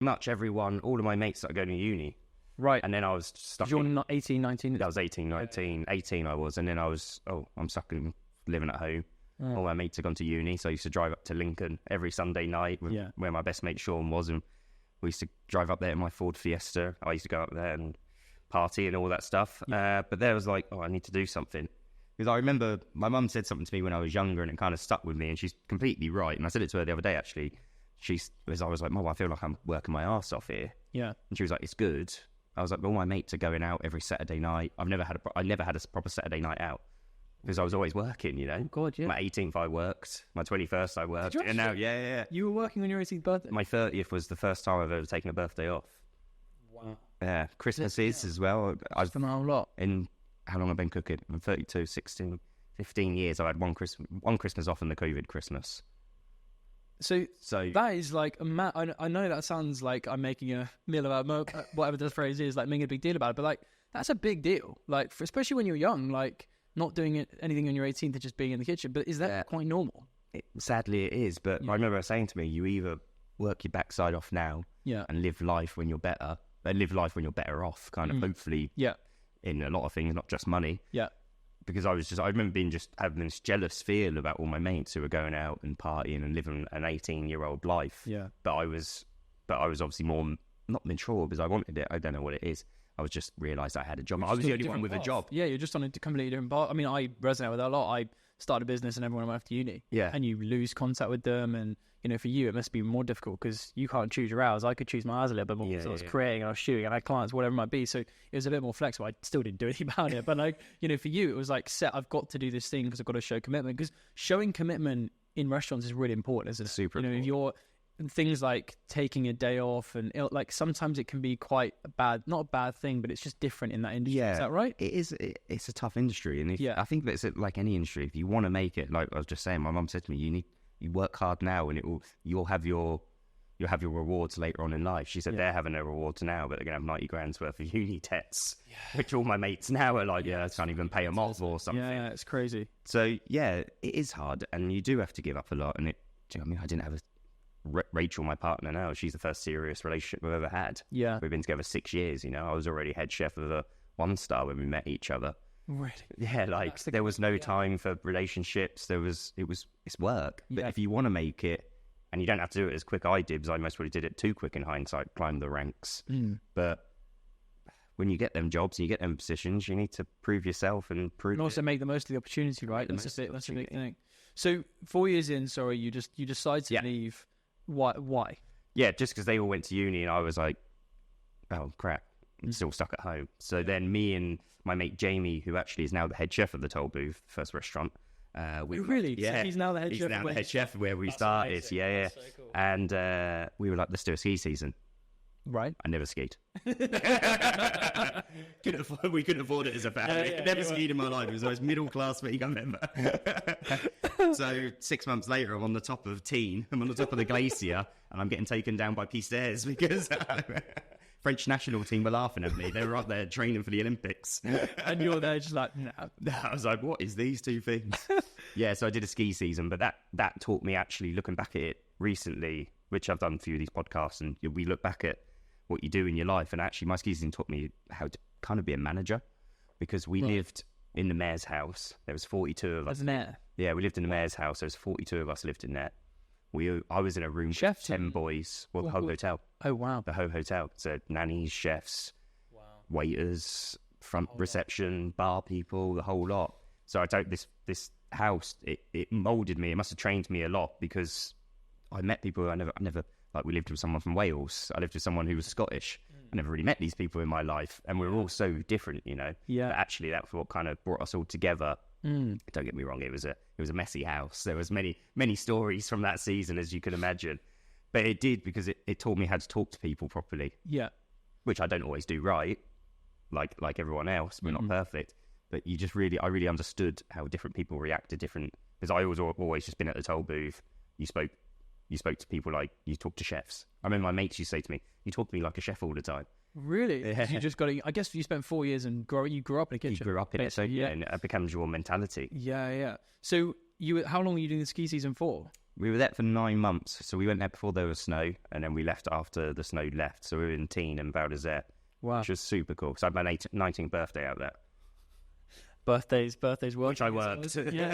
much everyone, all of my mates started going to uni. Right. And then I was stuck. You're not 18, 19? I was 18, 19, 18 I was. And then I was, I'm stuck in living at home. All my mates had gone to uni, so I used to drive up to Lincoln every Sunday night where my best mate Sean was, and we used to drive up there in my Ford Fiesta. I used to go up there and party and all that stuff. But there was like, I need to do something. Because I remember my mum said something to me when I was younger, and it kind of stuck with me, and she's completely right. And I said it to her the other day, actually. I was like, Mum, I feel like I'm working my arse off here. Yeah. And she was like, it's good. I was like, all my mates are going out every Saturday night. I never had a proper Saturday night out. Because I was always working, you know. Oh, God, yeah. My 18th, I worked. My 21st, I worked. And now, yeah. You were working on your 18th birthday? My 30th was the first time I've ever taken a birthday off. Wow. Yeah. Christmases as well. I've done a whole lot. In how long I've been cooking? I'm 32, 16, 15 years. I had one Christmas off and the COVID Christmas. So that is like I know that sounds like I'm making a meal about whatever the phrase is, like making a big deal about it, but like that's a big deal. Like especially when you're young, like not doing anything on your 18th and just being in the kitchen. But is that quite normal? Sadly, it is. But I remember her saying to me, "You either work your backside off now, and live life when you're better, but live life when you're better off, kind of hopefully, in a lot of things, not just money, Because I remember having this jealous feel about all my mates who were going out and partying and living an 18-year-old life. Yeah. But I was obviously more not mature because I wanted it. I don't know what it is. I was just realised I had a job. I was the only one with a job. Yeah, you're just on a completely different path. I mean, I resonate with that a lot. I started a business and everyone went off to uni. Yeah. And you lose contact with them. And, you know, for you, it must be more difficult because you can't choose your hours. I could choose my hours a little bit more. So I was creating and I was shooting and I had clients, whatever it might be. So it was a bit more flexible. I still didn't do anything about it. But, like, you know, for you, it was like, I've got to do this thing because I've got to show commitment. Because showing commitment in restaurants is really important, isn't it? Super important. If you're things like taking a day off and like sometimes it can be quite not a bad thing, but it's just different in that industry. Is that right? It is. It's a tough industry, and I think that it's like any industry. If you want to make it, like I was just saying, my mum said to me, you work hard now, and you'll have your rewards later on in life. She said they're having their rewards now, but they're gonna have 90 grand's worth of uni debts, which all my mates now are like, I can't even pay them off or something. Yeah, it's crazy. So it is hard, and you do have to give up a lot. And I didn't have Rachel, my partner now, she's the first serious relationship we've ever had. Yeah. We've been together 6 years, you know. I was already head chef of a 1-star when we met each other. Really? Yeah, like there was no time for relationships. It's work. But if you want to make it, and you don't have to do it as quick I did, because I most probably did it too quick in hindsight, climb the ranks. But when you get them jobs, you get them positions, you need to prove yourself and also make the most of the opportunity, right? That's a big thing. So 4 years in, you decide to leave. Why? Yeah, just because they all went to uni and I was like, oh crap, I'm still stuck at home. So then me and my mate Jamie, who actually is now the head chef of the Toll Booth first restaurant. Really? Yeah. So he's now the head chef? He's now the head chef where we started. Amazing. Yeah. So cool. And we were like, let's do a ski season. Right. I never skied. We couldn't afford it as a family. I never skied in my life. It was the most middle class thing I've ever. So 6 months later, I'm on the top of Teen. I'm on the top of the glacier, and I'm getting taken down by Pistares because French national team were laughing at me. They were up there training for the Olympics, and you're there just like, no. I was like, what is these two things? So I did a ski season, but that taught me, actually looking back at it recently, which I've done a few of these podcasts, and we look back at what you do in your life. And actually my ski season taught me how to kind of be a manager, because we lived in the mayor's house. There was 42 of us. As mayor? Yeah, we lived in the mayor's house. There was 42 of us lived in there. I was in a room with 10 boys. Well, the Ho Hotel. Oh, wow. The Ho Hotel. So nannies, chefs, waiters, front reception, bar people, the whole lot. So I took this house, it moulded me. It must have trained me a lot, because I met people who I never like, we lived with someone from Wales. I lived with someone who was Scottish. I never really met these people in my life, and we were all so different, you know. Yeah. But actually, that's what kind of brought us all together. Don't get me wrong; it was a messy house. There was many stories from that season, as you can imagine. But it did, because it taught me how to talk to people properly. Yeah. Which I don't always do right, like everyone else. We're not perfect, but I really understood how different people react to different. Because I always just been at the Toll Booth. You spoke to people like you talk to chefs. I remember my mates used to say to me, you talk to me like a chef all the time. Really? Yeah. You just got to, I guess you spent 4 years and you grew up in a kitchen. You grew up in it, so and it becomes your mentality. Yeah. So how long were you doing the ski season for? We were there for 9 months. So we went there before there was snow, and then we left after the snow left. So we were in Teen and Val d'Isère, which was super cool. So I had my 19th birthday out there. Birthdays, Which I worked. Yeah.